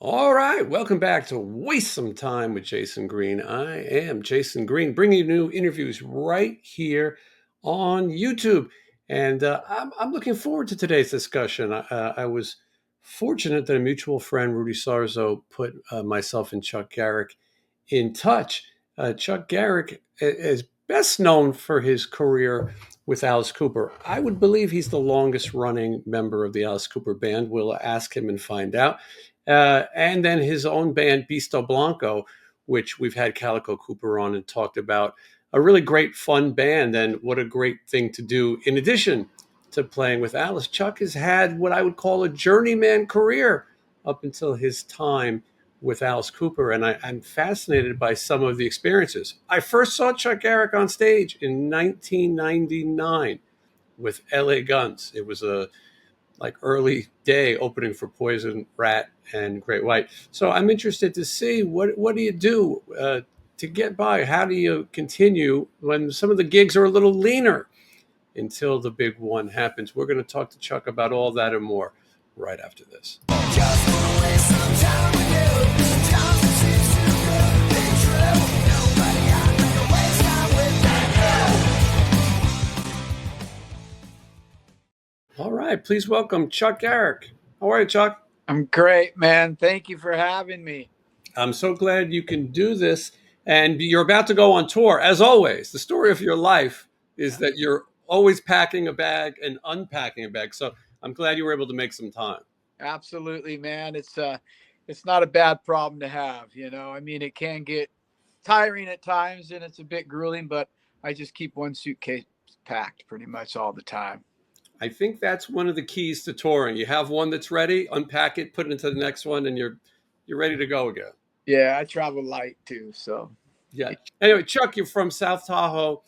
All right, welcome back to Waste Some Time with Jason Green. I am Jason Green, bringing you new interviews right here on YouTube. And I'm looking forward to today's discussion. I was fortunate that a mutual friend, Rudy Sarzo, put myself and Chuck Garric in touch. Chuck Garric is best known for his career with Alice Cooper. I would believe he's the longest running member of the Alice Cooper band. We'll ask him and find out. And then his own band, Beasto Blanco, which we've had Calico Cooper on and talked about. A really great, fun band, and what a great thing to do. In addition to playing with Alice, Chuck has had what I would call a journeyman career up until his time with Alice Cooper, and I'm fascinated by some of the experiences. I first saw Chuck Garric on stage in 1999 with LA Guns. It was a early day opening for Poison, Rat, and Great White. So I'm interested to see what do you do to get by? How do you continue when some of the gigs are a little leaner until the big one happens? We're going to talk to Chuck about all that and more right after this. Just wanna waste some time with you. Sometimes it seems too good to be true. Nobody I'd rather waste time with than you. All right, please welcome Chuck Garric. How are you, Chuck? I'm great, man. Thank you for having me. I'm so glad you can do this. And you're about to go on tour. As always, the story of your life is that you're always packing a bag and unpacking a bag. So I'm glad you were able to make some time. Absolutely, man. It's not a bad problem to have, I mean, it can get tiring at times and it's a bit grueling, but I just keep one suitcase packed pretty much all the time. I think that's one of the keys to touring. You have one that's ready, unpack it, put it into the next one, and you're ready to go again. Yeah, I travel light too, so Yeah. Anyway, Chuck, you're from South Tahoe,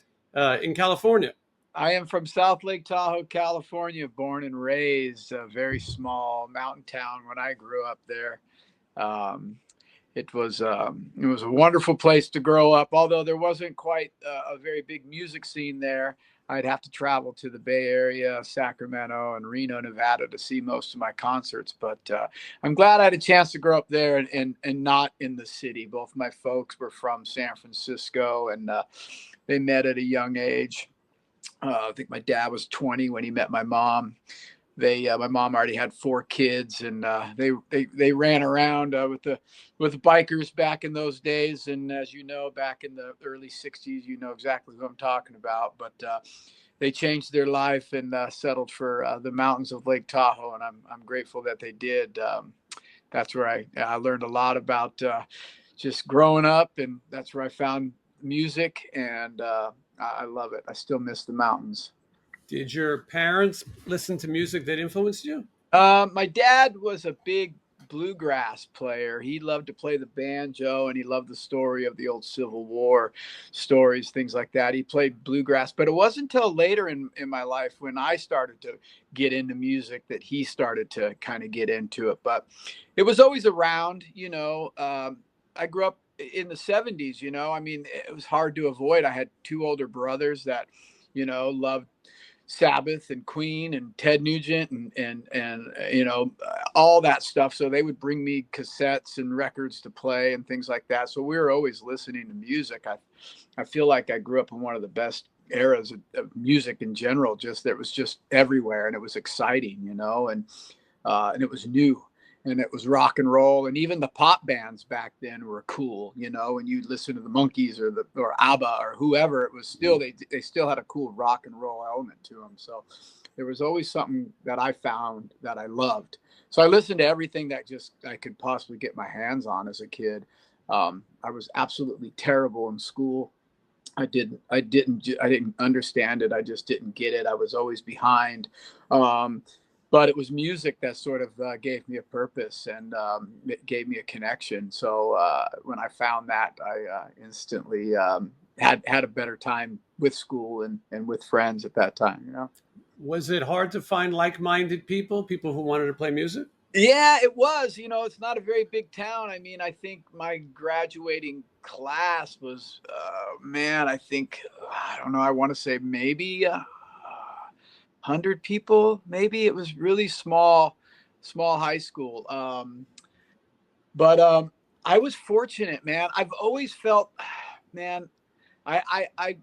in California. I am from South Lake Tahoe, California, born and raised, a very small mountain town when I grew up there. Um, it was a wonderful place to grow up. Although there wasn't quite a very big music scene there, I'd have to travel to the Bay Area, Sacramento, and Reno, Nevada to see most of my concerts. But I'm glad I had a chance to grow up there and not in the city. Both my folks were from San Francisco, and they met at a young age. I think my dad was 20 when he met my mom. My mom already had 4 kids, and they ran around with the bikers back in those days. And as you know, back in the early '60s, you know exactly what I'm talking about. But they changed their life and settled for the mountains of Lake Tahoe, and I'm grateful that they did. That's where I learned a lot about just growing up, and that's where I found music, and I love it. I still miss the mountains. Did your parents listen to music that influenced you? My dad was a big bluegrass player. He loved to play the banjo, and he loved the story of the old Civil War stories, things like that. He played bluegrass, but it wasn't until later in my life when I started to get into music that he started to kind of get into it. But it was always around. I grew up in the '70s. I mean, it was hard to avoid. I had 2 older brothers that, loved Sabbath and Queen and Ted Nugent and all that stuff. So they would bring me cassettes and records to play and things like that. So we were always listening to music. I feel like I grew up in one of the best eras of music in general. Just that was just everywhere, and it was exciting, and it was new, and it was rock and roll, and even the pop bands back then were cool, and you'd listen to the Monkees or ABBA or whoever. It was still they still had a cool rock and roll element to them. So there was always something that I found that I loved. So I listened to everything that just I could possibly get my hands on as a kid. I was absolutely terrible in school. I didn't understand it. I just didn't get it. I was always behind. Um, but it was music that sort of gave me a purpose, and it gave me a connection. So when I found that, I instantly had a better time with school and with friends at that time. Was it hard to find like-minded people who wanted to play music? Yeah, it was. It's not a very big town. I mean, I think my graduating class was, man, I don't know, I want to say maybe 100 people, maybe. It was really small high school. But I was fortunate, man. I've always felt, man, I, I, I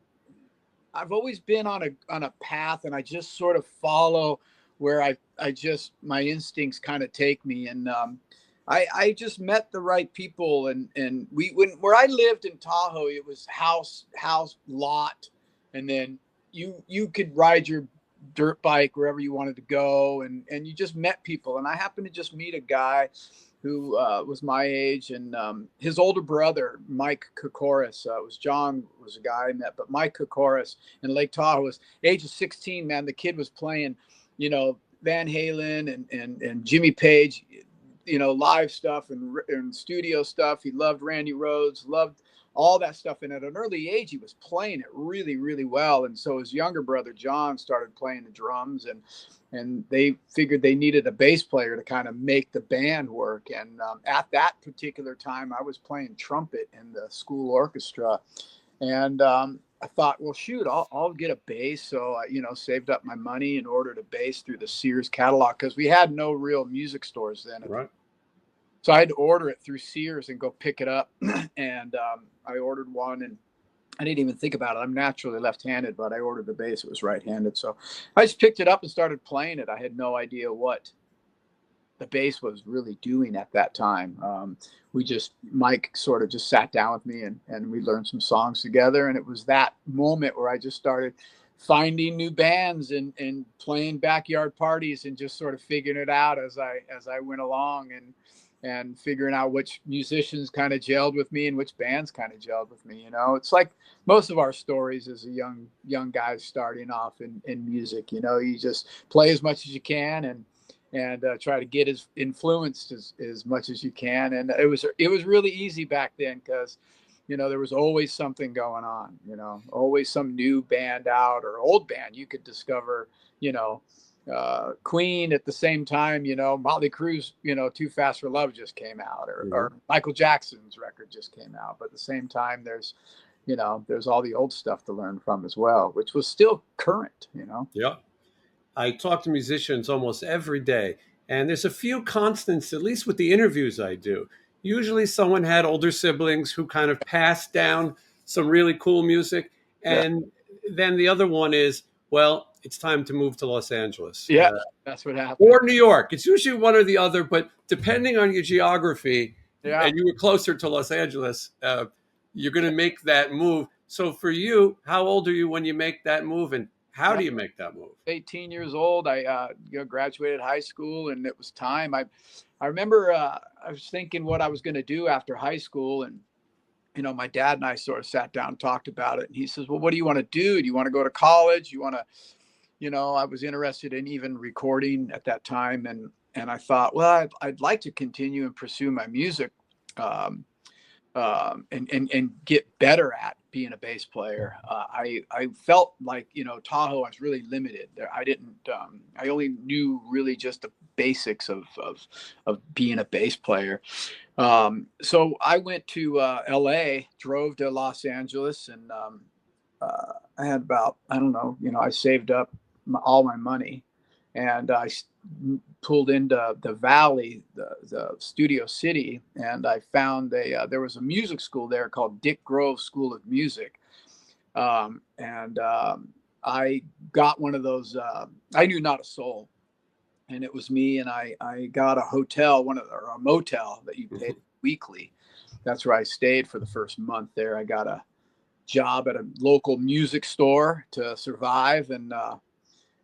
I've always been on a path, and I just sort of follow where I just my instincts kind of take me, and I just met the right people, and we when where I lived in Tahoe, it was house lot, and then you could ride your dirt bike wherever you wanted to go, and you just met people, and I happened to just meet a guy who was my age, and his older brother, Mike Kokoris, was John was a guy I met, but Mike Kokoris in Lake Tahoe was age of 16, man. The kid was playing, Van Halen and Jimmy Page, live stuff and studio stuff. He loved Randy Rhoads, loved all that stuff. And at an early age, he was playing it really, really well. And so his younger brother, John, started playing the drums, and they figured they needed a bass player to kind of make the band work. And at that particular time, I was playing trumpet in the school orchestra. And I thought, well, shoot, I'll get a bass. So I, saved up my money and ordered a bass through the Sears catalog, because we had no real music stores then. Right. So I had to order it through Sears and go pick it up. And I ordered one, and I didn't even think about it. I'm naturally left-handed, but I ordered the bass. It was right-handed. So I just picked it up and started playing it. I had no idea what the bass was really doing at that time. Mike sort of just sat down with me, and we learned some songs together. And it was that moment where I just started finding new bands and playing backyard parties and just sort of figuring it out as I went along, and figuring out which musicians kind of gelled with me and which bands kind of gelled with me. It's like most of our stories as a young guys starting off in music. You just play as much as you can, and try to get as influenced as much as you can. And it was really easy back then, because there was always something going on, always some new band out or old band you could discover. Queen at the same time, Motley Crue's, Too Fast for Love just came out, or Michael Jackson's record just came out. But at the same time, there's all the old stuff to learn from as well, which was still current. Yeah. I talk to musicians almost every day, and there's a few constants, at least with the interviews I do. Usually, someone had older siblings who kind of passed down some really cool music, Yeah. and then the other one is, well, it's time to move to Los Angeles Yeah. That's what happened. or New York. It's usually one or the other, but depending on your geography, Yeah. and you were closer to Los Angeles, you're going to make that move. So, for you, how old are you when you make that move, and how Yeah. do you make that move? 18 years old. I graduated high school, and it was time. I remember I was thinking what I was going to do after high school, and my dad and I sort of sat down and talked about it. And he says, "Well, what do you want to do? Do you want to go to college? You want to?" I was interested in even recording at that time, and I thought, well, I'd like to continue and pursue my music. Um, and get better at being a bass player. I felt like Tahoe, I was really limited there. I didn't. I only knew really just the basics of being a bass player. So I went to L.A., drove to Los Angeles, and I had about, I don't know, I saved up all my money, and I pulled into the Valley, the Studio City, and I found there was a music school there called Dick Grove School of Music, and I got one of those. I knew not a soul, and it was me, and I got a hotel, or a motel that you paid weekly. That's where I stayed for the first month there. I got a job at a local music store to survive, and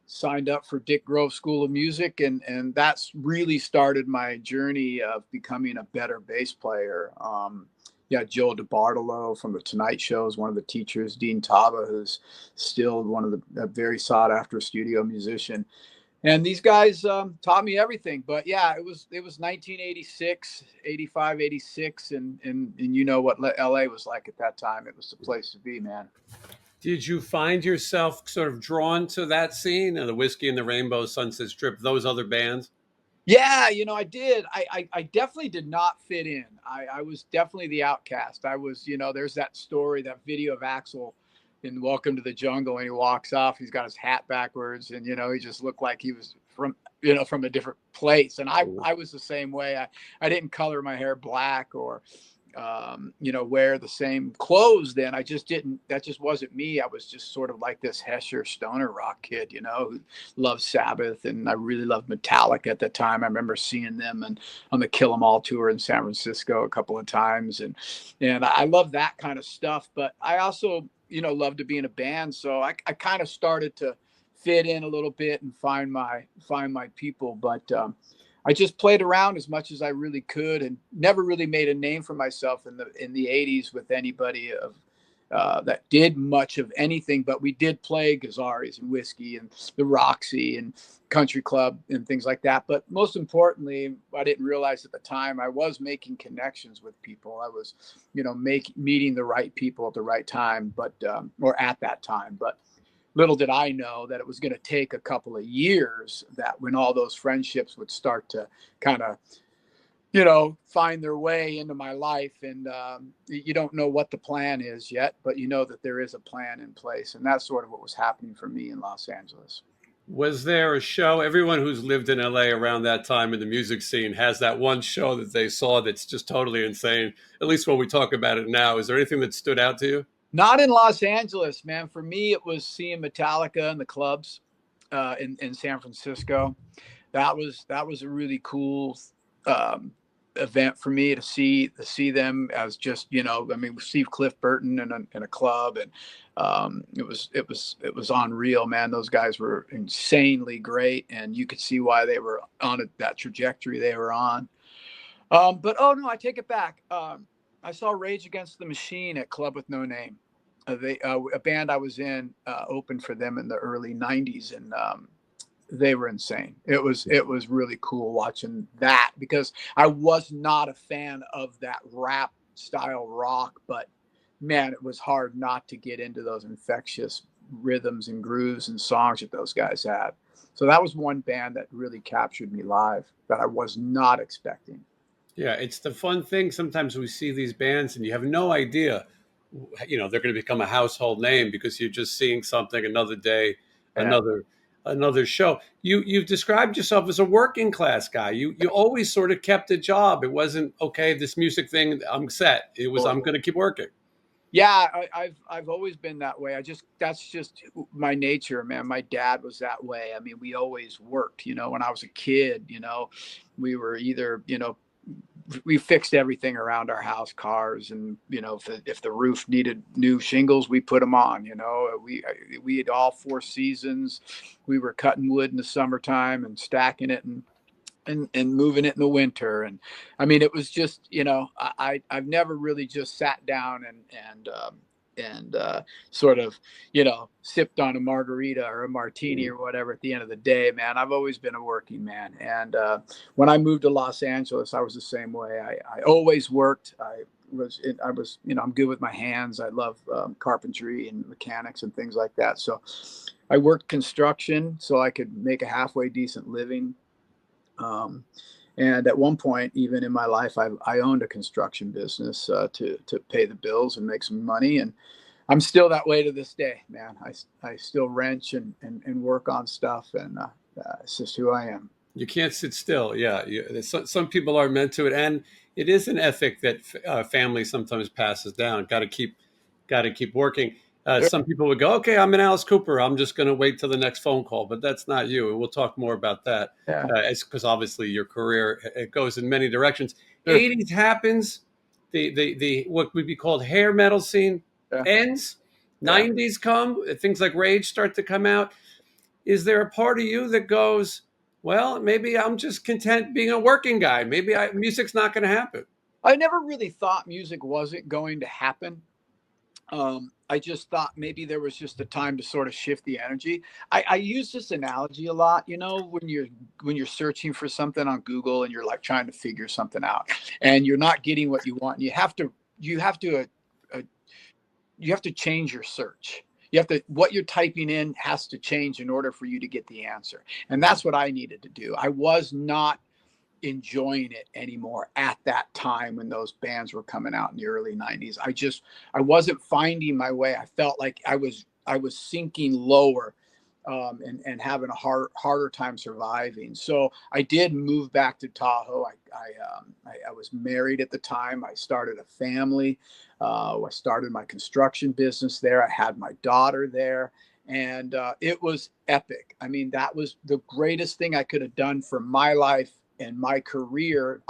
signed up for Dick Grove School of Music, and that's really started my journey of becoming a better bass player. Yeah, Joe DiBartolo from the Tonight Show is one of the teachers. Dean Taba, who's still one of the very sought after studio musician. And these guys taught me everything. But yeah, it was 1986, 85, 86, and what LA was like at that time. It was the place to be, man. Did you find yourself sort of drawn to that scene and the Whiskey and the Rainbow, Sunset Strip, those other bands? Yeah, I did. I definitely did not fit in. I was definitely the outcast. I was, there's that story, that video of Axl in Welcome to the Jungle, and he walks off. He's got his hat backwards, and he just looked like he was from a different place. And I was the same way. I didn't color my hair black or, wear the same clothes then. I just didn't, that just wasn't me. I was just sort of like this Hesher stoner rock kid, who loved Sabbath. And I really loved Metallica at the time. I remember seeing them and on the Kill 'Em All tour in San Francisco a couple of times. And I love that kind of stuff. But I also, love to be in a band. So I kind of started to fit in a little bit and find my people. But, I just played around as much as I really could and never really made a name for myself in the 80s with anybody that did much of anything. But we did play Gazzarri's and Whiskey and the Roxy and Country Club and things like that. But most importantly, I didn't realize at the time I was making connections with people. I was, meeting the right people at the right time, or at that time. But little did I know that it was going to take a couple of years, that when all those friendships would start to kind of, find their way into my life. And you don't know what the plan is yet, but you know that there is a plan in place. And that's sort of what was happening for me in Los Angeles. Was there a show? Everyone who's lived in LA around that time in the music scene has that one show that they saw that's just totally insane. At least when we talk about it now, is there anything that stood out to you? Not in Los Angeles, man. For me, it was seeing Metallica in the clubs in San Francisco. That was a really cool event for me to see them as just, Steve Cliff Burton in a club, and it was unreal, man. Those guys were insanely great, and you could see why they were on that trajectory they were on. But oh no, I take it back. I saw Rage Against the Machine at Club with No Name. A band I was in opened for them in the early '90s, and they were insane. It was really cool watching that, because I was not a fan of that rap style rock, but man, it was hard not to get into those infectious rhythms and grooves and songs that those guys had. So that was one band that really captured me live that I was not expecting. Yeah, it's the fun thing. Sometimes we see these bands and you have no idea, they're going to become a household name because you're just seeing something another day, Yeah. another show. You've described yourself as a working class guy. You always sort of kept a job. It wasn't okay, this music thing, I'm set. It was, I'm going to keep working. Yeah, I've always been that way. That's just my nature, man. My dad was that way. I mean, we always worked. When I was a kid, we were either, we fixed everything around our house, cars, and if the roof needed new shingles, we put them on. We had all four seasons. We were cutting wood in the summertime and stacking it and moving it in the winter. And I mean, it was just, I've never really just sat down and sort of, sipped on a margarita or a martini or whatever at the end of the day, man. I've always been a working man. And when I moved to Los Angeles, I was the same way. I always worked. I was, I'm good with my hands. I love carpentry and mechanics and things like that. So I worked construction so I could make a halfway decent living. And at one point, even in my life, I owned a construction business to pay the bills and make some money. And I'm still that way to this day, man. I still wrench and work on stuff, and it's just who I am. You can't sit still. Yeah, some people are meant to it, and it is an ethic that family sometimes passes down. Got to keep working. Some people would go, "Okay, I'm an Alice Cooper. I'm just going to wait till the next phone call." But that's not you, and we'll talk more about that. Yeah. Because obviously your career, it goes in many directions. Sure. 80s happens. The what would be called hair metal scene Yeah. ends. Yeah. 90s come. Things like Rage start to come out. Is there a part of you that goes, well, maybe I'm just content being a working guy. Maybe music's not going to happen. I never really thought music wasn't going to happen. I just thought maybe there was just a time to sort of shift the energy. I use this analogy a lot, when you're searching for something on Google and you're like trying to figure something out and you're not getting what you want. And you have to change your search. What you're typing in has to change in order for you to get the answer. And that's what I needed to do. I was not enjoying it anymore at that time when those bands were coming out in the early 90s. I wasn't finding my way. I felt like I was sinking lower. and having a harder time surviving. So I did move back to Tahoe. I was married at the time. I started a family. I started my construction business there. I had my daughter there. And it was epic. I mean, that was the greatest thing I could have done for my life and my career.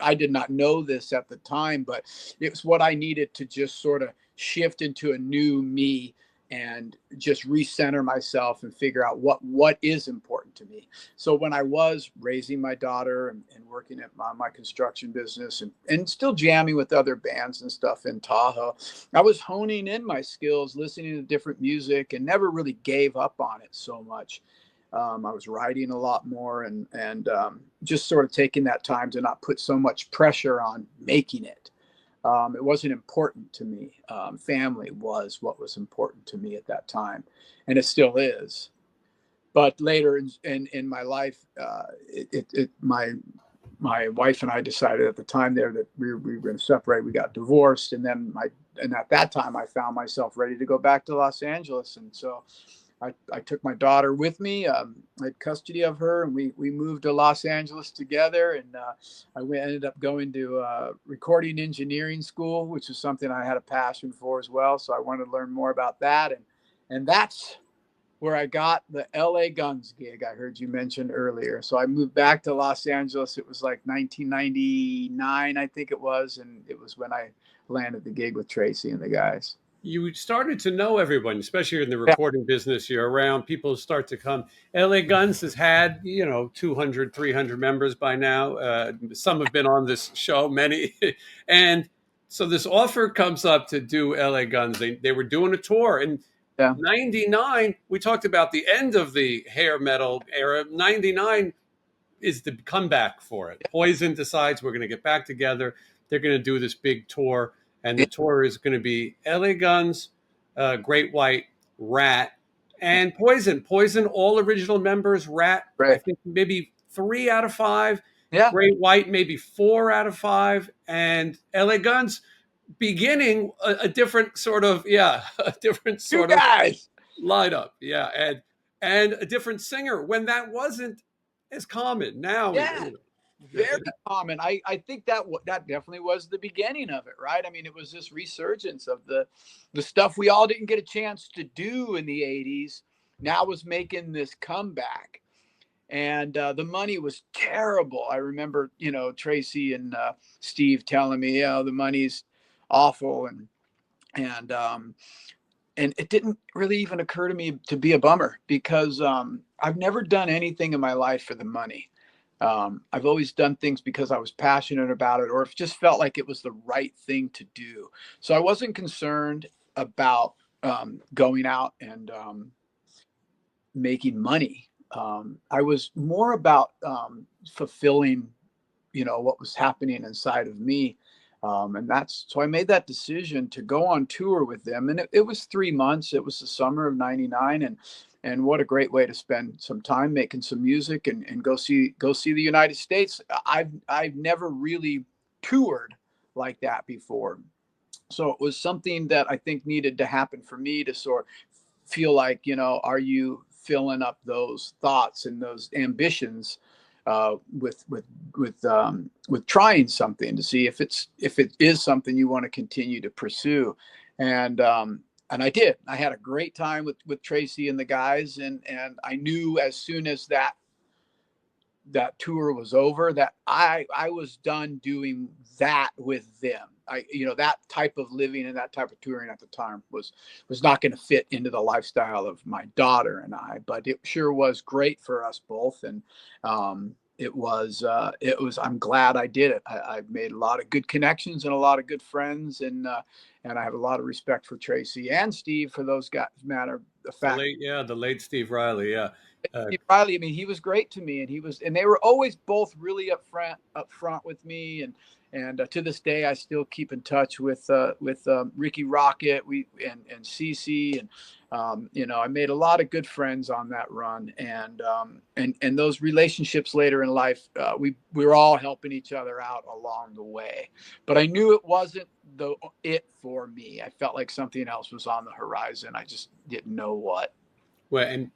I did not know this at the time, but it was what I needed to just sort of shift into a new me and just recenter myself and figure out what is important to me. So when I was raising my daughter and working at my construction business and still jamming with other bands and stuff in Tahoe, I was honing in my skills, listening to different music, and never really gave up on it so much. I was writing a lot more and just sort of taking that time to not put so much pressure on making it. It wasn't important to me. Family was what was important to me at that time, and it still is. But later in my life, my wife and I decided at the time there that we were going to separate. We got divorced, and at that time I found myself ready to go back to Los Angeles, and so I took my daughter with me. I had custody of her, and we moved to Los Angeles together. And ended up going to recording engineering school, which is something I had a passion for as well. So I wanted to learn more about that, and that's where I got the LA Guns gig I heard you mention earlier. So I moved back to Los Angeles. It was like 1999, I think it was, and it was when I landed the gig with Tracy and the guys. You started to know everyone, especially in the Yeah, recording business. You're around, people start to come. LA Guns has had, 200, 300 members by now. Some have been on this show, many. And so this offer comes up to do LA Guns. They were doing a tour. And yeah, 99, we talked about the end of the hair metal era. 99 is the comeback for it. Poison decides we're going to get back together. They're going to do this big tour, and yeah, the tour is going to be LA Guns, Great White, Rat, and Poison. Poison, all original members. Rat, I right. think maybe 3 out of 5. Yeah, Great White, maybe 4 out of 5, and LA Guns beginning a different sort of a different you sort of guys. lineup, and a different singer when that wasn't as common. Now, Yeah, very common. I think that definitely was the beginning of it, right? I mean, it was this resurgence of the stuff we all didn't get a chance to do in the '80s. Now was making this comeback, and the money was terrible. I remember, Tracy and Steve telling me, the money's awful, and and it didn't really even occur to me to be a bummer because I've never done anything in my life for the money. I've always done things because I was passionate about it or it just felt like it was the right thing to do. So I wasn't concerned about going out and making money. I was more about fulfilling, what was happening inside of me. And that's so I made that decision to go on tour with them. And it was 3 months. It was the summer of '99. And what a great way to spend some time making some music and go see the United States. I've never really toured like that before. So it was something that I think needed to happen for me to sort of feel like, are you filling up those thoughts and those ambitions with trying something to see if it is something you want to continue to pursue, and I did. I had a great time with Tracy and the guys, and I knew as soon as that tour was over that I was done doing that with them. That type of living and that type of touring at the time was not going to fit into the lifestyle of my daughter and I, but it sure was great for us both. And I'm glad I did it. I made a lot of good connections and a lot of good friends, and I have a lot of respect for Tracy and Steve for those guys. Matter of fact, the late Steve Riley, uh, Steve Riley, I mean, he was great to me, and they were always both really up front with me, and to this day, I still keep in touch with Ricky Rocket, and Cece, and I made a lot of good friends on that run, and those relationships later in life, we were all helping each other out along the way, but I knew it wasn't it for me. I felt like something else was on the horizon. I just didn't know what. Well, and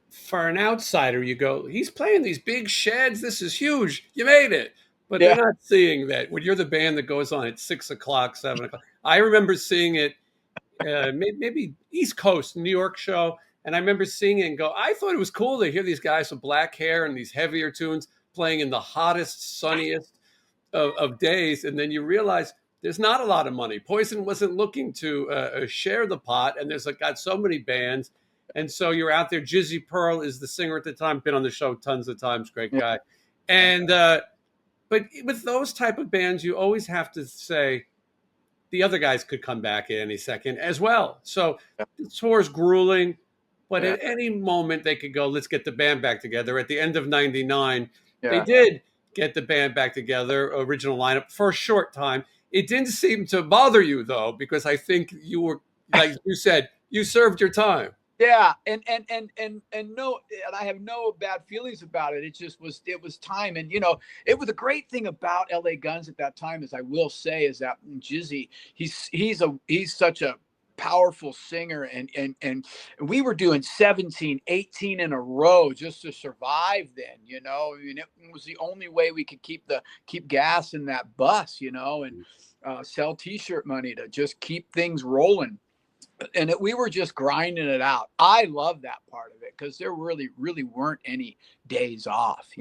for an outsider, you go, he's playing these big sheds. This is huge. You made it. But they're Yeah. not seeing that when you're the band that goes on at 6 o'clock, 7 o'clock. I remember seeing it, maybe East Coast, New York show. And I remember seeing it and go, I thought it was cool to hear these guys with black hair and these heavier tunes playing in the hottest, sunniest of days. And then you realize there's not a lot of money. Poison wasn't looking to share the pot, and there's like got so many bands, and so you're out there. Jizzy Pearl is the singer at the time, been on the show tons of times, great Yeah. guy. And but with those type of bands, you always have to say the other guys could come back at any second as well. So the tour's grueling, but Yeah. at any moment they could go, let's get the band back together. At the end of 99, they Yeah. did get the band back together, original lineup for a short time. It didn't seem to bother you though, because I think you were, like you said, you served your time. Yeah, and no, and I have no bad feelings about it. It was time, and it was the great thing about L.A. Guns at that time, is I will say, is that Jizzy, he's such a powerful singer, and we were doing 17, 18 in a row just to survive then. I mean, it was the only way we could keep gas in that bus, and sell T-shirt money to just keep things rolling. And we were just grinding it out. I love that part of it because there really weren't any days off,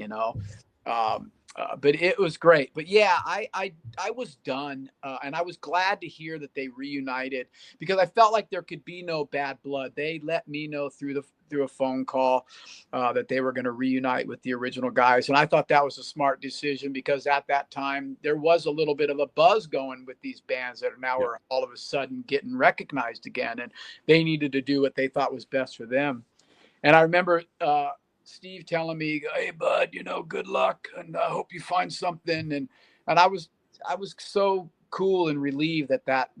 but it was great. But yeah, I was done, and I was glad to hear that they reunited, because I felt like there could be no bad blood. They let me know through a phone call that they were going to reunite with the original guys, and I thought that was a smart decision, because at that time there was a little bit of a buzz going with these bands that are now Yeah. are all of a sudden getting recognized again, and they needed to do what they thought was best for them. And I remember Steve telling me, "Hey, bud, good luck, and I hope you find something." And I was so cool and relieved that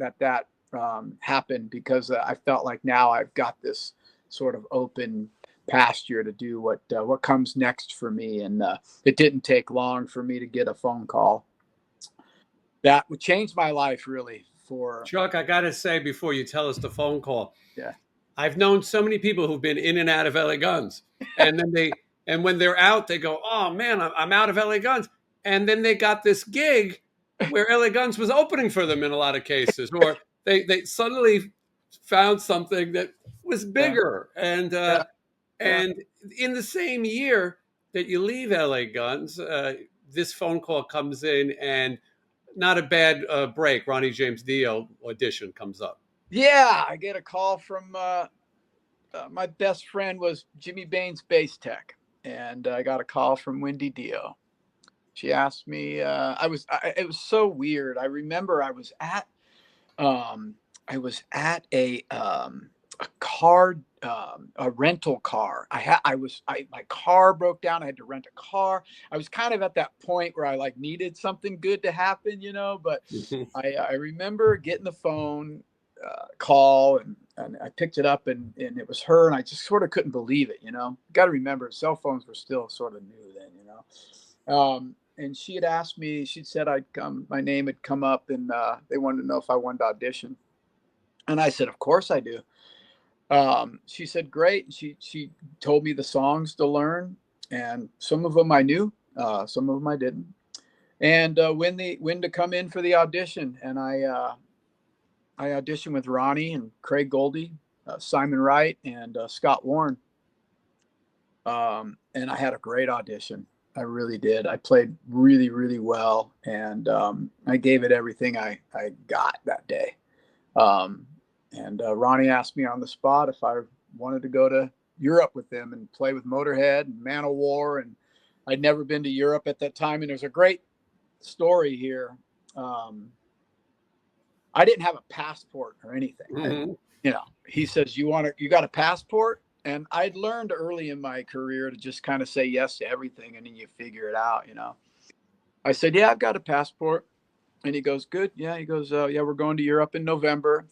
happened, because I felt like now I've got this sort of open pasture to do what comes next for me. And it didn't take long for me to get a phone call that would change my life, really. For Chuck, I got to say before you tell us the phone call, Yeah, I've known so many people who've been in and out of LA Guns, and then and when they're out, they go, "Oh man, I'm out of LA Guns," and then they got this gig where LA Guns was opening for them in a lot of cases, or they suddenly found something that was yeah, bigger, yeah, yeah. and in the same year that you leave LA Guns, this phone call comes in, and not a bad break. Ronnie James Dio audition comes up. Yeah, I get a call from my best friend was Jimmy Bain's bass tech, and I got a call from Wendy Dio. She asked me. It was so weird. I remember um, I was at a car, a rental car. My car broke down. I had to rent a car. I was kind of at that point where I like needed something good to happen, But I remember getting the phone call, and I picked it up, and it was her, and I just sort of couldn't believe it. Got to remember, cell phones were still sort of new then. And she had asked me. She said I'd come. My name had come up, and they wanted to know if I wanted to audition. And I said, of course I do. She said, great. And she told me the songs to learn, and some of them I knew, some of them I didn't. And when to come in for the audition. And I auditioned with Ronnie and Craig Goldie, Simon Wright, and Scott Warren. And I had a great audition. I really did. I played really, really well, and I gave it everything I got that day. Um, and Ronnie asked me on the spot if I wanted to go to Europe with them and play with Motorhead and Man of War. And I'd never been to Europe at that time. And there's a great story here. I didn't have a passport or anything. Mm-hmm. He says, you got a passport? And I'd learned early in my career to just kind of say yes to everything, and then you figure it out. I said, yeah, I've got a passport. And he goes, good. Yeah. He goes, yeah, we're going to Europe in November.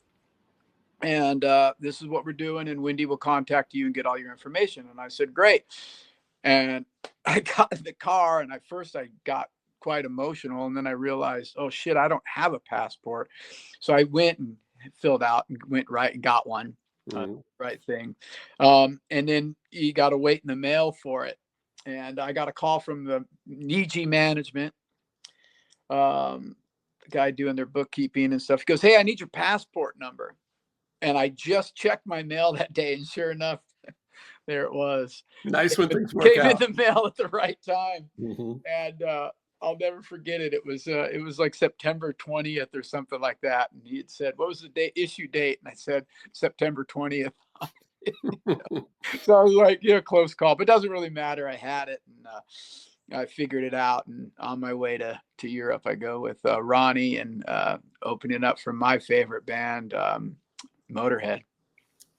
And this is what we're doing. And Wendy will contact you and get all your information. And I said, great. And I got in the car, and I got quite emotional. And then I realized, oh shit, I don't have a passport. So I went and filled out and went right and got one. Mhm. Right thing. And then you got to wait in the mail for it. And I got a call from the Niji management, the guy doing their bookkeeping and stuff. He goes, "Hey, I need your passport number." And I just checked my mail that day, and sure enough, there it was. Nice when things work Came in out. the mail at the right time, Mhm. and I'll never forget it. It was like September 20th or something like that, and he had said, "What was the date, issue date?" And I said September 20th. So I was like, "Yeah, close call," but it doesn't really matter. I had it, and I figured it out. And on my way to Europe, I go with Ronnie and opening up for my favorite band, Motorhead.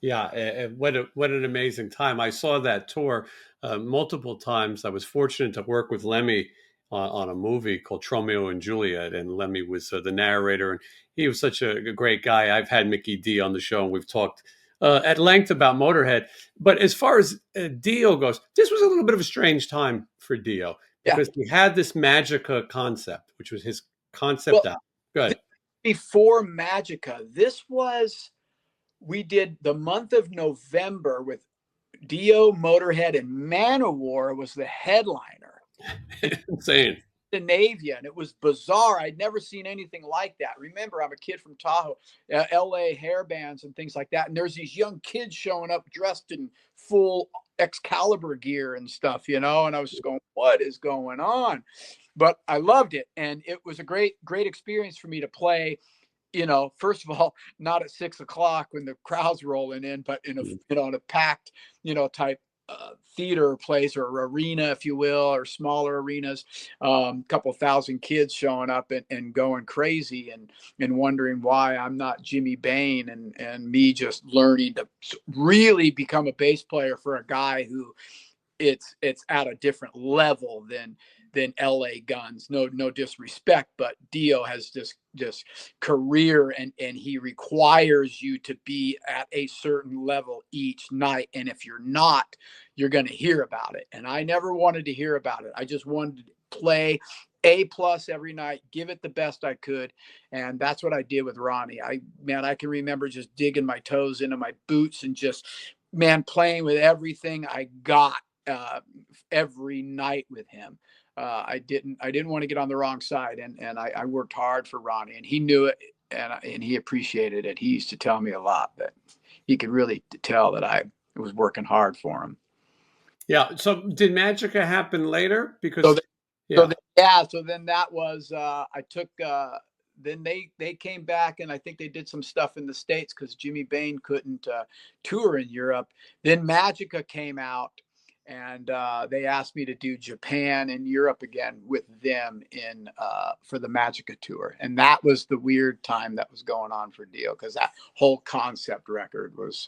Yeah, what an amazing time! I saw that tour multiple times. I was fortunate to work with Lemmy on a movie called Romeo and Juliet, and Lemmy was the narrator, and he was such a great guy. I've had Mickey D on the show, and we've talked at length about Motorhead. But as far as Dio goes, this was a little bit of a strange time for Dio Yeah. because he had this Magica concept, which was his concept Well, album. Good. before Magica, this was we did the month of November with Dio, Motorhead, and Manowar was the headliner in Insane. Scandinavia, and it was bizarre. I'd never seen anything like that. Remember, I'm a kid from Tahoe, LA hair bands and things like that, and there's these young kids showing up dressed in full Excalibur gear and stuff, you know, and I was just going, what is going on? But I loved it, and it was a great experience for me to play, you know, first of all, not at 6 o'clock when the crowd's rolling in, but in a, you know, in a packed, you know, type theater place or arena, if you will, or smaller arenas, couple thousand kids showing up and going crazy and wondering why I'm not Jimmy Bain and me just learning to really become a bass player for a guy who it's at a different level than LA Guns. No disrespect, but Dio has this career and he requires you to be at a certain level each night. And if you're not, you're going to hear about it. And I never wanted to hear about it. I just wanted to play A plus every night, give it the best I could. And that's what I did with Ronnie. I can remember just digging my toes into my boots and just, man, playing with everything I got uh, every night with him. I didn't want to get on the wrong side, and I worked hard for Ronnie, and he knew it, and he appreciated it. He used to tell me a lot that he could really tell that I was working hard for him. Yeah. So did Magica happen later? So, Because so yeah. yeah, so then that was I took. Then they came back, and I think they did some stuff in the States because Jimmy Bain couldn't tour in Europe. Then Magica came out, and they asked me to do Japan and Europe again with them in for the Magica tour, and that was the weird time that was going on for Dio because that whole concept record was,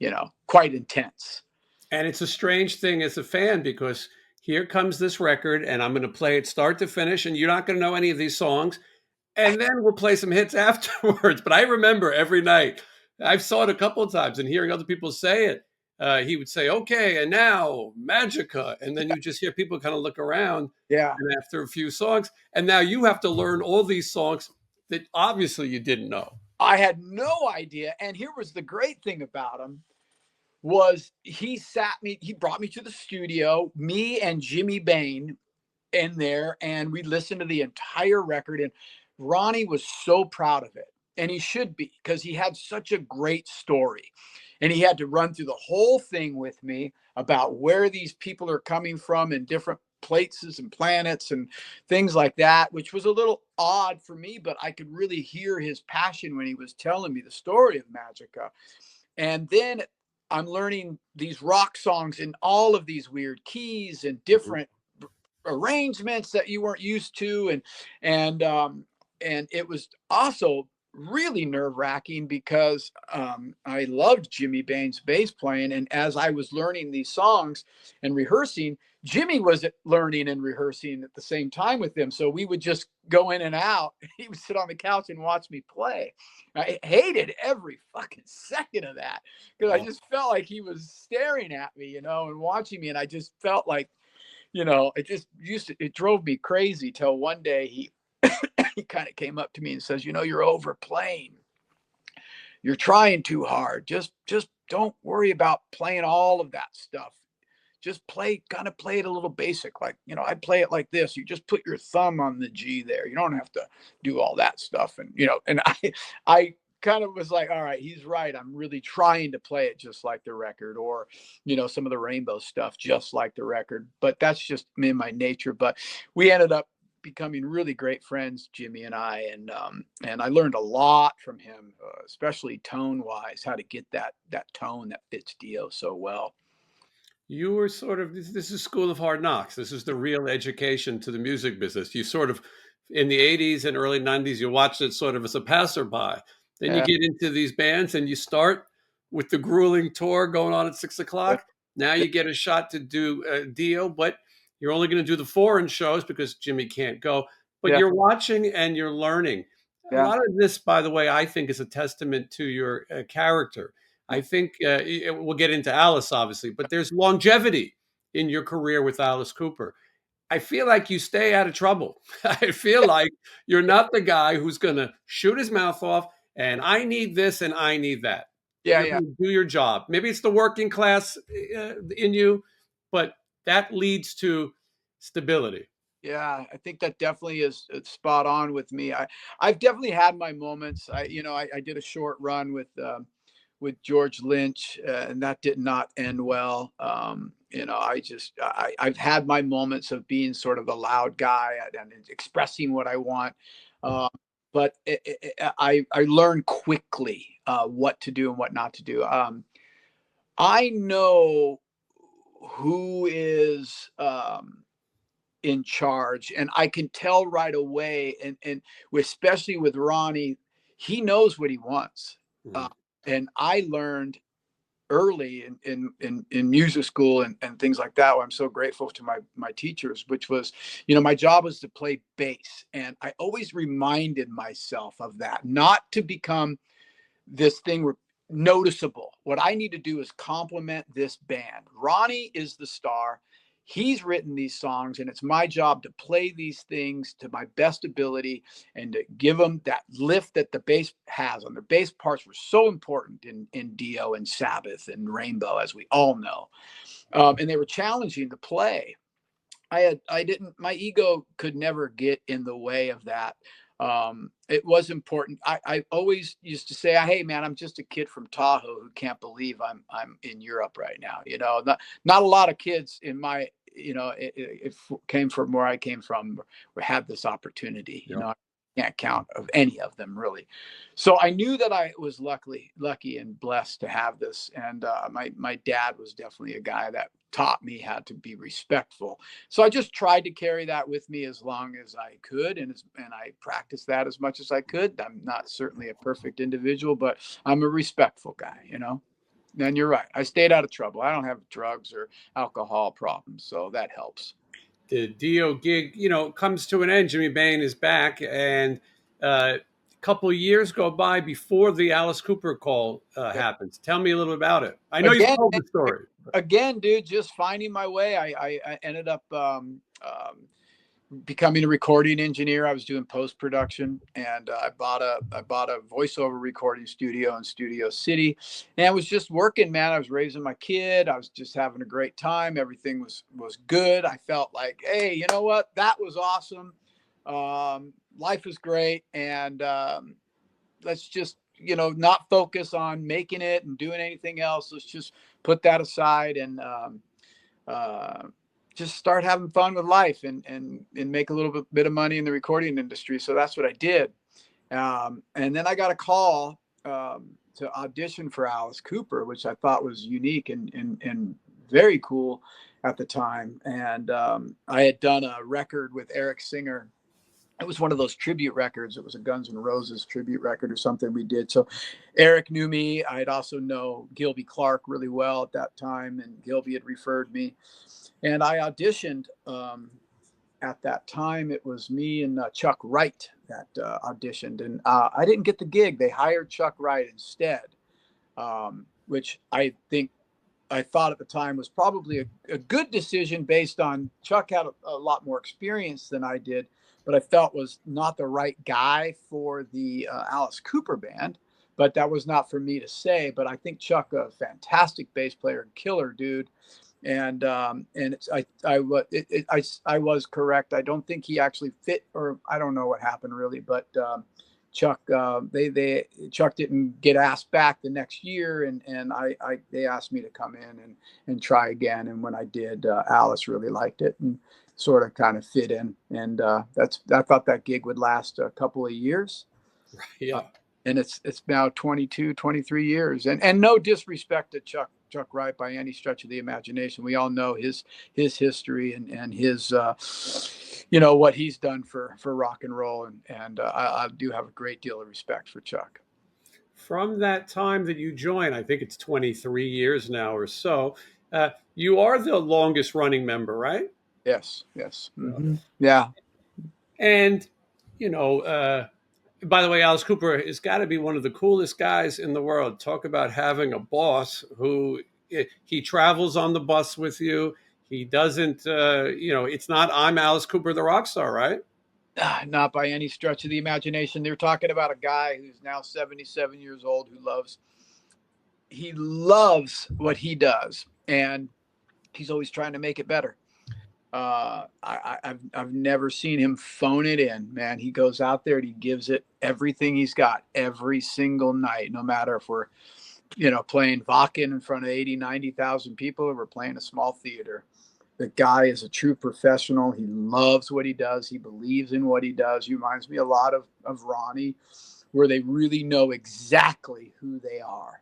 you know, quite intense. And it's a strange thing as a fan because here comes this record and I'm going to play it start to finish and you're not going to know any of these songs. And then we'll play some hits afterwards. But I remember every night, I've saw it a couple of times and hearing other people say it. He would say, okay, and now Magica. And then you just hear people kind of look around Yeah, and after a few songs. And now you have to learn all these songs that obviously you didn't know. I had no idea, and here was the great thing about him was he brought me to the studio, me and Jimmy Bain in there, and we listened to the entire record. And Ronnie was so proud of it. And he should be because he had such a great story. And he had to run through the whole thing with me about where these people are coming from in different places and planets and things like that, which was a little odd for me, but I could really hear his passion when he was telling me the story of Magica. And then I'm learning these rock songs in all of these weird keys and Mhm. different arrangements that you weren't used to, and it was also really nerve wracking because I loved Jimmy Bain's bass playing, and as I was learning these songs and rehearsing, Jimmy was learning and rehearsing at the same time with them. So we would just go in and out. He would sit on the couch and watch me play. I hated every fucking second of that because I Wow. just felt like he was staring at me, you know, and watching me, and I just felt like, you know, it drove me crazy till one day he he kind of came up to me and says, you know, you're overplaying. you're trying too hard. Just don't worry about playing all of that stuff. Just kind of play it a little basic. Like, I play it like this. You just put your thumb on the G there. You don't have to do all that stuff. And, and I kind of was like, all right, he's right. I'm really trying to play it just like the record, or, some of the Rainbow stuff, just like the record. But that's just in my nature. But we ended up becoming really great friends, Jimmy and I, and I learned a lot from him, especially tone wise, how to get that tone that fits Dio so well. You were sort of this is School of Hard Knocks. This is the real education to the music business. You sort of in the 80s and early 90s, you watched it sort of as a passerby. Then you Yeah, get into these bands and you start with the grueling tour going on at 6 o'clock. Now you get a shot to do a deal, but you're only going to do the foreign shows because Jimmy can't go. But yeah, you're watching and you're learning. A yeah, lot of this, by the way, I think is a testament to your character. I think we'll get into Alice, obviously, but there's longevity in your career with Alice Cooper. I feel like you stay out of trouble. I feel like you're not the guy who's going to shoot his mouth off and I need this and I need that. yeah, You're yeah. going to do your job. Maybe it's the working class in you, but that leads to stability. Yeah, I think that definitely is spot on with me. I've definitely had my moments. I did a short run with George Lynch, and that did not end well. I've had my moments of being sort of a loud guy and expressing what I want, uh, but I learned quickly what to do and what not to do. I know who is. In charge, and I can tell right away, and especially with Ronnie, he knows what he wants. Mhm. uh, and I learned early in music school and things like that. I'm so grateful to my teachers, which was, my job was to play bass, and I always reminded myself of that, not to become this thing noticeable. What I need to do is complement this band. Ronnie is the star. He's written these songs, and it's my job to play these things to my best ability and to give them that lift that the bass has. And the bass parts were so important in Dio and Sabbath and Rainbow, as we all know. And they were challenging to play. I didn't, my ego could never get in the way of that. It was important. I always used to say, hey man, I'm just a kid from Tahoe who can't believe I'm in Europe right now. Not a lot of kids in my, it came from where I came from or had this opportunity. Yep. I can't count of any of them really. So I knew that I was lucky and blessed to have this. And my dad was definitely a guy that taught me how to be respectful. So I just tried to carry that with me as long as I could, and I practiced that as much as I could. I'm not certainly a perfect individual, but I'm a respectful guy. And you're right. I stayed out of trouble. I don't have drugs or alcohol problems, so that helps. The Dio gig, comes to an end. Jimmy Bain is back, and a couple of years go by before the Alice Cooper call Yeah. happens. Tell me a little about it. I know you've Again, told the story. again, dude, just finding my way. I ended up becoming a recording engineer. I was doing post production, and I bought a voiceover recording studio in Studio City, and I was just working, man. I was raising my kid. I was just having a great time. Everything was good. I felt like, hey, you know what? That was awesome. Life was great, and let's just not focus on making it and doing anything else. Let's just put that aside and uh, just start having fun with life and make a little bit of money in the recording industry. So that's what I did. And then I got a call to audition for Alice Cooper, which I thought was unique and very cool at the time. And I had done a record with Eric Singer. It was one of those tribute records. It was a Guns N' Roses tribute record or something we did. So Eric knew me. I'd also know Gilby Clarke really well at that time, and Gilby had referred me. And I auditioned. At that time, it was me and Chuck Wright that auditioned, and I didn't get the gig. They hired Chuck Wright instead, which I thought at the time was probably a good decision based on Chuck had a lot more experience than I did, but I felt was not the right guy for the Alice Cooper band. but that was not for me to say. But I think Chuck, a fantastic bass player and killer dude. And it's I was correct. I don't think he actually fit, or I don't know what happened really, but Chuck they Chuck didn't get asked back the next year, and I they asked me to come in and try again. And when I did, Alice really liked it and sort of kind of fit in. And that's I thought that gig would last a couple of years. Uh, Yeah. and it's now 22, 23 years. And no disrespect to Chuck Wright by any stretch of the imagination. We all know his history and his what he's done for rock and roll, and I do have a great deal of respect for Chuck. From that time that you joined, I think it's 23 years now or so, you are the longest running member, right? Yes, yes. Yeah. Yeah. And, you know, by the way, Alice Cooper has got to be one of the coolest guys in the world. Talk about having a boss who he travels on the bus with you. He doesn't, it's not I'm Alice Cooper, the rock star, right? Not by any stretch of the imagination. They're talking about a guy who's now 77 years old who loves what he does, and he's always trying to make it better. I've never seen him phone it in, man. He goes out there and he gives it everything he's got every single night, no matter if we're, playing Vakken in front of 80, 90,000 people or we're playing a small theater. The guy is a true professional. He loves what he does. He believes in what he does. He reminds me a lot of Ronnie, where they really know exactly who they are.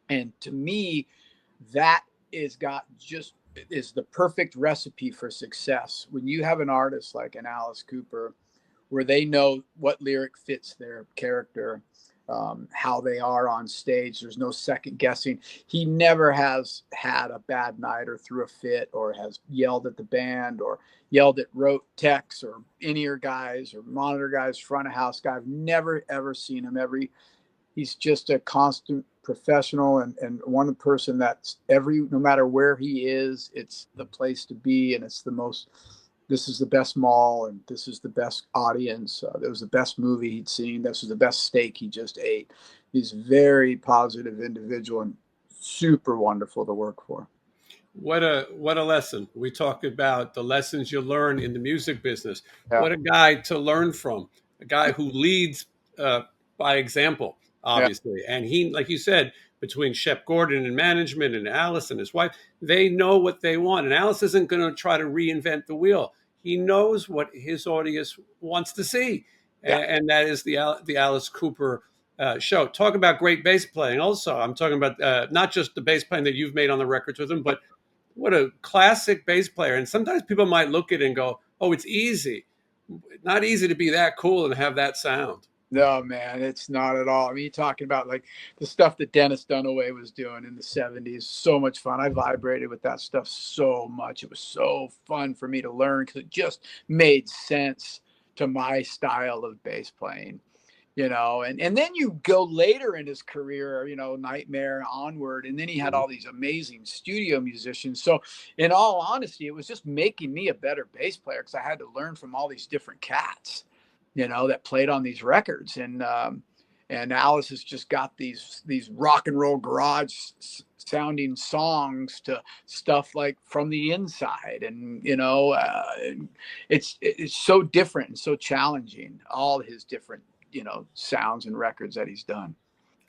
And to me, that is the perfect recipe for success. When you have an artist like an Alice Cooper, where they know what lyric fits their character, how they are on stage. There's no second guessing. He never has had a bad night or threw a fit or has yelled at the band or yelled at rote techs or in-ear guys or monitor guys, front of house guy. I've never, ever seen him. He's just a constant professional and one person that's no matter where he is, it's the place to be. And this is the best mall and this is the best audience. That was the best movie he'd seen. This was the best steak he just ate. He's a very positive individual and super wonderful to work for. What a lesson. We talk about the lessons you learn in the music business. Yeah. What a guy to learn from. A guy who leads by example, Yeah. obviously. And he, like you said, between Shep Gordon and management and Alice and his wife, they know what they want. And Alice isn't going to try to reinvent the wheel. He knows what his audience wants to see. Yeah. And that is the Alice Cooper show. Talk about great bass playing. Also, I'm talking about not just the bass playing that you've made on the records with him, but what a classic bass player. And sometimes people might look at it and go, oh, it's easy. Not easy to be that cool and have that sound. No, man, it's not at all. I mean, you're talking about like the stuff that Dennis Dunaway was doing in the 70s. So much fun. I vibrated with that stuff so much. It was so fun for me to learn because it just made sense to my style of bass playing. And then you go later in his career, Nightmare onward, and then he had all these amazing studio musicians. So in all honesty, it was just making me a better bass player because I had to learn from all these different cats, that played on these records. And Alice has just got these rock and roll garage sounding songs to stuff like From the Inside, and it's so different and so challenging, all his different sounds and records that he's done.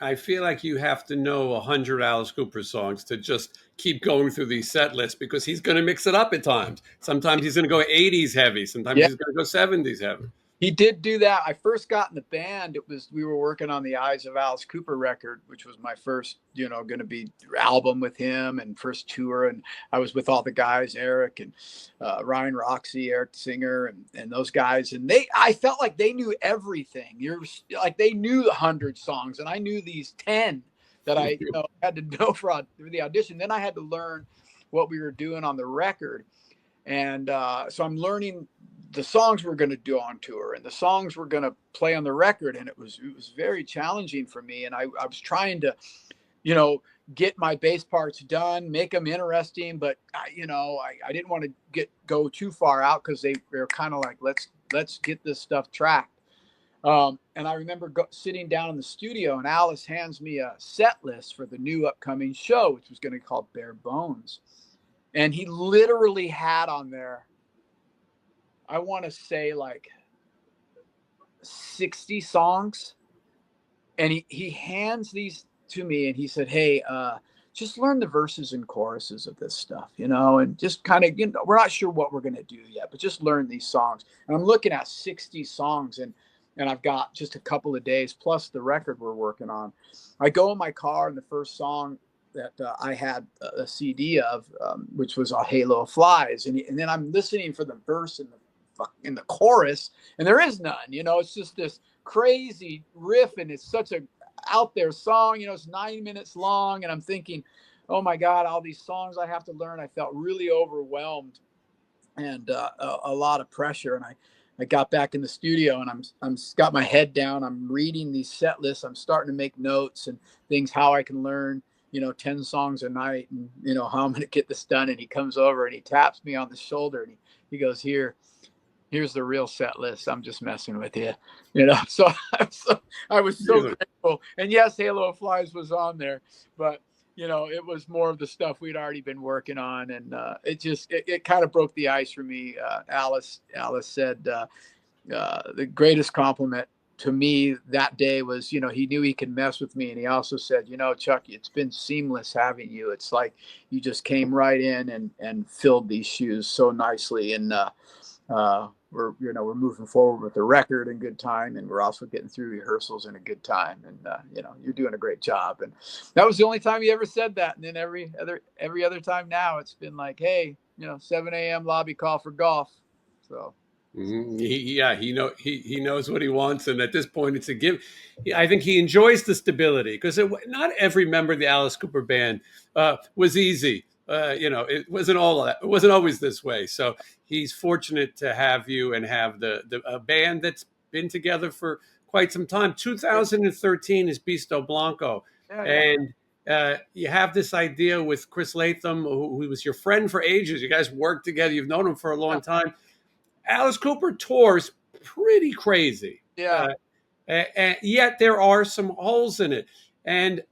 I feel like you have to know 100 Alice Cooper songs to just keep going through these set lists because he's going to mix it up at times. Sometimes he's going to go 80s heavy. Sometimes Yeah, he's going to go 70s heavy. he did do that. I first got in the band. We were working on the Eyes of Alice Cooper record, which was my first, going to be album with him and first tour. And I was with all the guys, Eric and Ryan Roxy, Eric Singer, and those guys. And I felt like they knew everything. Like they knew 100 songs, and I knew these 10 that I had to know for the audition. Then I had to learn what we were doing on the record. And so I'm learning the songs we're going to do on tour and the songs we're going to play on the record. And it was very challenging for me. And I was trying to, get my bass parts done, make them interesting. But, I didn't want to go too far out because they're kind of like, let's get this stuff tracked. And I remember sitting down in the studio, and Alice hands me a set list for the new upcoming show, which was going to be called Bare Bones. And he literally had on there, I want to say like 60 songs. And he hands these to me, and he said, "Hey, just learn the verses and choruses of this stuff, and just kind of, we're not sure what we're going to do yet, but just learn these songs." And I'm looking at 60 songs, and I've got just a couple of days plus the record we're working on. I go in my car, and the first song that I had a CD of, which was A Halo of Flies, and then I'm listening for the verse and the chorus, and there is none. It's just this crazy riff, and it's such a out there song. It's 9 minutes long, and I'm thinking, oh my God, all these songs I have to learn. I felt really overwhelmed and a lot of pressure. And I got back in the studio, and I'm got my head down. I'm reading these set lists. I'm starting to make notes and things, how I can learn 10 songs a night, and how I'm going to get this done. And he comes over and he taps me on the shoulder, and he goes, here's the real set list. I'm just messing with you, So I was so grateful. And yes, Halo of Flies was on there, but it was more of the stuff we'd already been working on, and it kind of broke the ice for me. Alice said the greatest compliment to me that day was, he knew he could mess with me, and he also said, Chuck, it's been seamless having you. It's like you just came right in and filled these shoes so nicely, and we're moving forward with the record in good time, and we're also getting through rehearsals in a good time, and you're doing a great job. And that was the only time he ever said that. And then every other time now, it's been like, hey, 7 a.m. lobby call for golf. So he knows what he wants, and at this point, it's a give. I think he enjoys the stability, because not every member of the Alice Cooper band was easy. It wasn't all that. It wasn't always this way. So he's fortunate to have you and have the band that's been together for quite some time. 2013 is Beasto Blanco, yeah. and you have this idea with Chris Latham, who was your friend for ages. You guys worked together. You've known him for a long time. Alice Cooper tours pretty crazy. Yeah. And yet there are some holes in it. And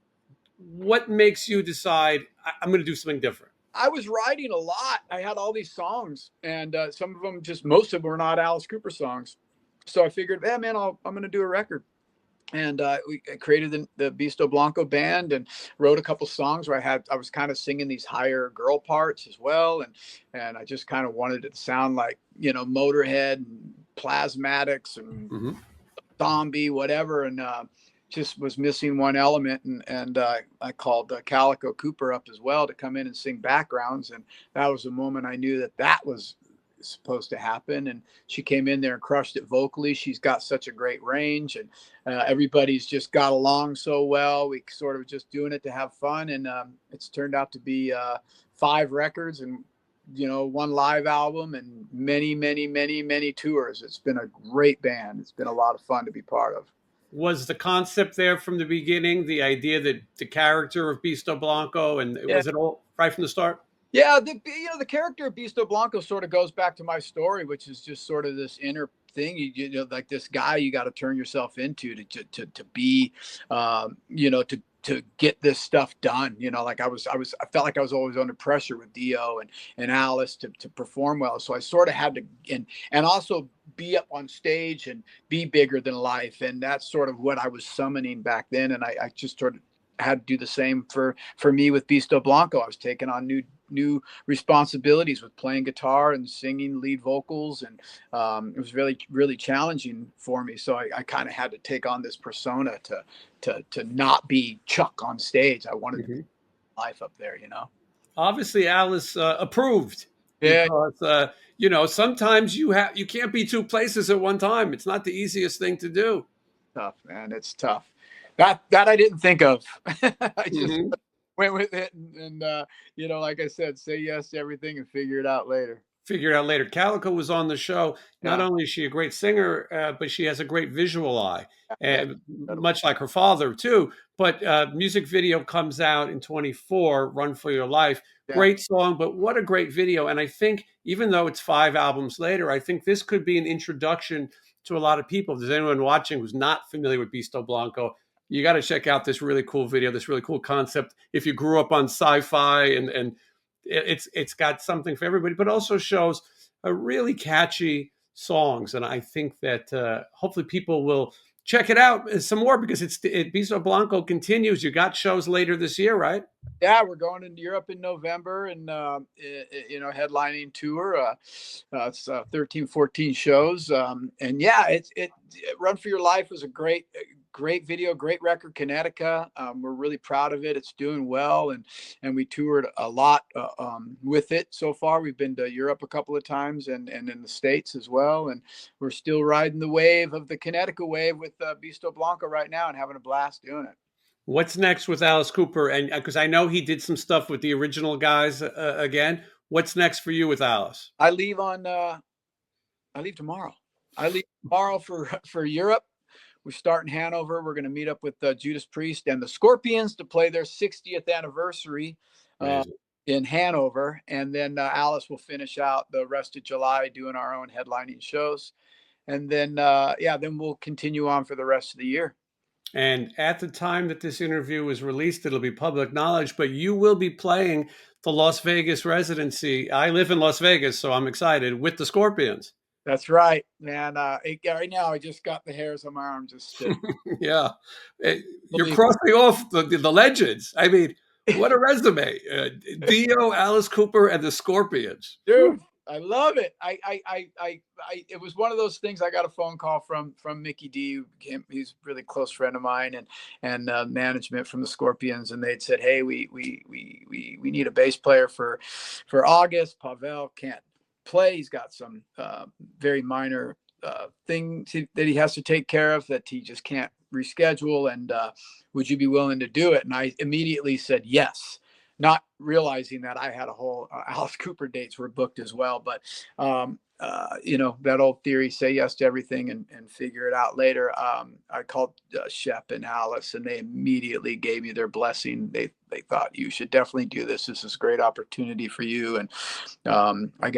what makes you decide, I'm going to do something different? I was writing a lot. I had all these songs, and some of them, most of them were not Alice Cooper songs. So I figured, man, I'm going to do a record. And we created the Beasto Blanco band, and wrote a couple songs where I was kind of singing these higher girl parts as well, and I just kind of wanted it to sound like Motorhead and Plasmatics and Zombie, whatever, and just was missing one element, and I called Calico Cooper up as well to come in and sing backgrounds, and that was the moment I knew that was supposed to happen. And she came in there and crushed it vocally. She's got such a great range, and everybody's just got along so well. We sort of just doing it to have fun, and it's turned out to be 5 records, and one live album, and many, many, many, many tours. It's been a great band. It's been a lot of fun to be part of. Was the concept there from the beginning, the idea that the character of Beasto Blanco, and was it all right from the start? Yeah, the character of Beasto Blanco sort of goes back to my story, which is just sort of this inner thing. Like this guy you got to turn yourself into to be, to get this stuff done. Like I felt like I was always under pressure with Dio and Alice to perform well. So I sort of had to, and also be up on stage and be bigger than life. And that's sort of what I was summoning back then. And I just sort of had to do the same for me with Beasto Blanco. I was taking on new responsibilities with playing guitar and singing lead vocals, and it was really, really challenging for me. So I kind of had to take on this persona to not be Chuck on stage. I wanted to be life up there, Obviously, Alice approved, Yeah, because sometimes you can't be 2 places at one time. It's not the easiest thing to do. tough, man. It's tough. That I didn't think of. I just Mhm. went with it, and like I said, say yes to everything and figure it out later. Figure it out later. Calico was on the show. Not Yeah, only is she a great singer, but she has a great visual eye, yeah, and incredible. much like her father too. But music video comes out in 24, "Run for Your Life." Yeah, Great song, but what a great video! And I think even though it's 5 albums later, I think this could be an introduction to a lot of people. If there's anyone watching who's not familiar with Beasto Blanco, you got to check out this really cool video, this really cool concept. If you grew up on sci-fi, and it's got something for everybody, but also shows a really catchy songs. And I think that hopefully people will check it out some more, because Beasto Blanco continues. You got shows later this year, right? Yeah, we're going to Europe in November and headlining tour. It's 13, 14 shows, and yeah, it Run for Your Life was a great video, great record, Connecticut. We're really proud of it. It's doing well, and we toured a lot with it so far. We've been to Europe a couple of times, and in the States as well, and we're still riding the wave of the Connecticut wave with Beasto Blanco right now and having a blast doing it. What's next with Alice Cooper? And because I know he did some stuff with the original guys again. What's next for you with Alice? I leave on I leave tomorrow. I leave tomorrow for Europe. We start in Hanover. We're going to meet up with Judas Priest and the Scorpions to play their 60th anniversary uh, Amazing. in Hanover, and then Alice will finish out the rest of July doing our own headlining shows, and then then we'll continue on for the rest of the year. And at the time that this interview is released, it'll be public knowledge, but you will be playing the Las Vegas residency. I live in Las Vegas, so I'm excited, with the Scorpions. That's right, man. Right now, I just got the hairs on my arm just Yeah. You're believe. crossing off the legends. I mean, what a resume. Dio, Alice Cooper, and the Scorpions. Dude, I love it. It was one of those things. I got a phone call from Mickey D. He's a really close friend of mine, and management from the Scorpions, and they'd said, "Hey, we need a bass player for August. Pavel can't play. He's got some very minor things that he has to take care of that he just can't reschedule. And would you be willing to do it?" And I immediately said yes, not realizing that I had a whole Alice Cooper dates were booked as well. But that old theory, say yes to everything and figure it out later. I called Shep and Alice, and they immediately gave me their blessing. They thought, you should definitely do this. This is a great opportunity for you. And I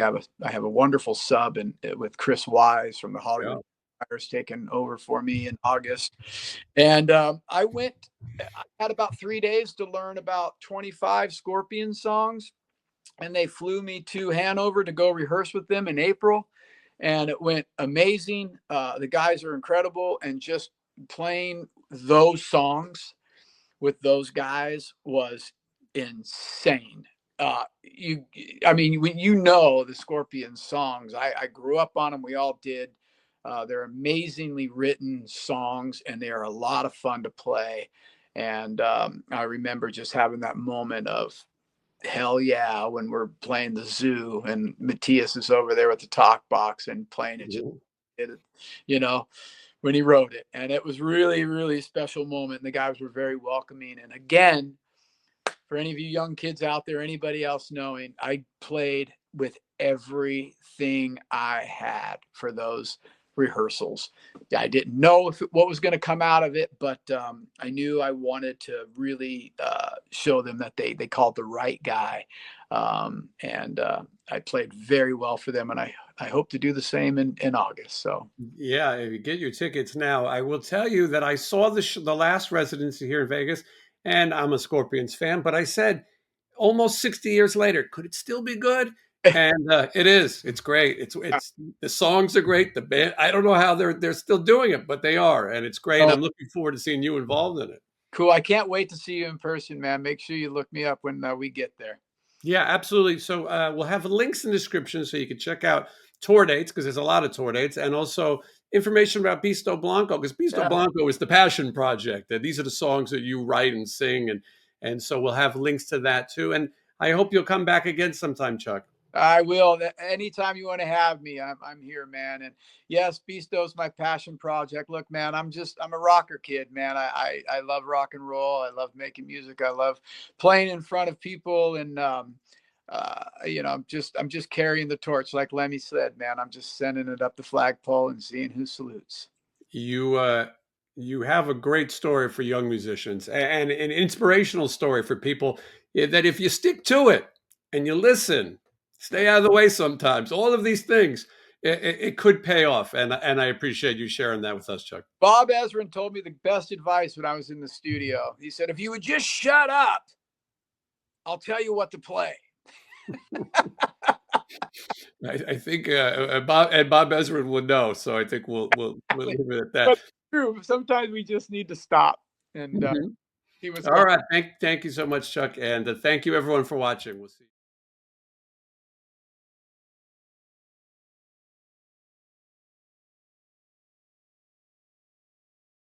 have a wonderful sub with Chris Wise from the Hollywood Yeah. taken over for me in August. And I had about 3 days to learn about 25 Scorpion songs. And they flew me to Hanover to go rehearse with them in April. And it went amazing. The guys are incredible. And just playing those songs with those guys was insane. When the Scorpions songs, I grew up on them. We all did. They're amazingly written songs, and they are a lot of fun to play. And I remember just having that moment of hell yeah when we're playing the zoo, and Matthias is over there with the talk box and playing it just, Mhm. you know, when he wrote it. And it was really, really special moment. And the guys were very welcoming. And again, for any of you young kids out there, anybody else knowing, I played with everything I had for those rehearsals. I didn't know what was going to come out of it, but I knew I wanted to really show them that they called the right guy. And I played very well for them, and I hope to do the same in August. So Yeah, if you get your tickets now, I will tell you that I saw the last residency here in Vegas, and I'm a Scorpions fan, but I said, almost 60 years later, could it still be good? And it is. It's great. It's the songs are great. The band, I don't know how they're still doing it, but they are, and it's great. oh, I'm looking forward to seeing you involved in it. cool. I can't wait to see you in person, man. Make sure you look me up when we get there. Yeah, absolutely. So we'll have links in the description so you can check out tour dates, because there's a lot of tour dates, and also information about Beasto Blanco, because Beasto Yeah. Blanco is the passion project. These are the songs that you write and sing, and so we'll have links to that too. And I hope you'll come back again sometime, Chuck. I will. Anytime you want to have me, I'm here, man. And yes, Beasto's my passion project. Look, man, I'm a rocker kid, man. I love rock and roll. I love making music. I love playing in front of people, and I'm just carrying the torch, like Lemmy said, man. I'm just sending it up the flagpole and seeing who salutes. You have a great story for young musicians, and an inspirational story for people, that if you stick to it and you listen, stay out of the way sometimes, all of these things, it could pay off, and I appreciate you sharing that with us, Chuck. Bob Ezrin told me the best advice when I was in the studio. He said, if you would just shut up, I'll tell you what to play. I think Bob Ezrin would know, so I think we'll Exactly. leave it at that. But true, sometimes we just need to stop. And Mhm. he was All fun. right, thank you so much, Chuck, and thank you everyone for watching. We'll see you.